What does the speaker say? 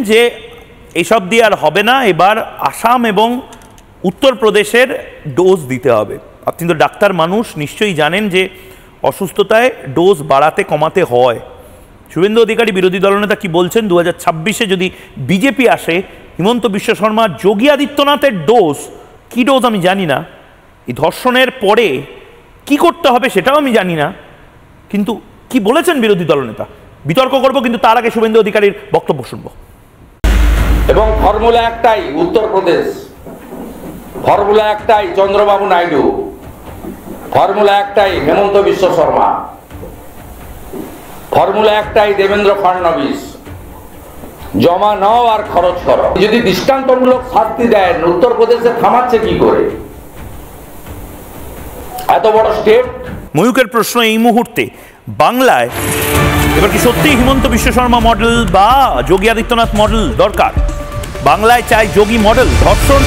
যে এসব দিয়ে আর হবে না, এবার আসাম এবং উত্তরপ্রদেশের ডোজ দিতে হবে। আপনি তো ডাক্তার মানুষ, নিশ্চয়ই জানেন যে অসুস্থতায় ডোজ বাড়াতে কমাতে হয়। শুভেন্দু অধিকারী বিরোধী দলনেতা কি বলছেন, 2026-এ যদি বিজেপি আসে, হিমন্ত বিশ্ব শর্মা, যোগী আদিত্যনাথের ডোজ কি ডোজ আমি জানি না, এই ধর্ষণের পরে কি করতে হবে সেটাও আমি জানি না, কিন্তু কি বলেছেন বিরোধী দলনেতা, বিতর্ক করব, কিন্তু তার আগে শুভেন্দু অধিকারীর বক্তব্য শুনবো। এবং ফর্মুলা একটাই উত্তরপ্রদেশ, ফর্মুলা একটাই চন্দ্রবাবু নাইডু, ফর্মুলা একটাই হেমন্ত বিশ্ব শর্মা, ফর্মুলা একটাই দেবেন্দ্র ফডনবিস, জমা নাও আর খরচ করো। যদি দৃষ্টান্তমূলক শাস্তি দেয়, উত্তরপ্রদেশে থামাচ্ছে কি করে? এত বড় স্টেট। ময়ূকের প্রশ্ন এই মুহূর্তে, বাংলায় এবার কি সত্যি হিমন্ত বিশ্ব শর্মা মডেল বা যোগী আদিত্যনাথ মডেল দরকার? বাংলায় চাই যোগী মডেল। ধর্ষণ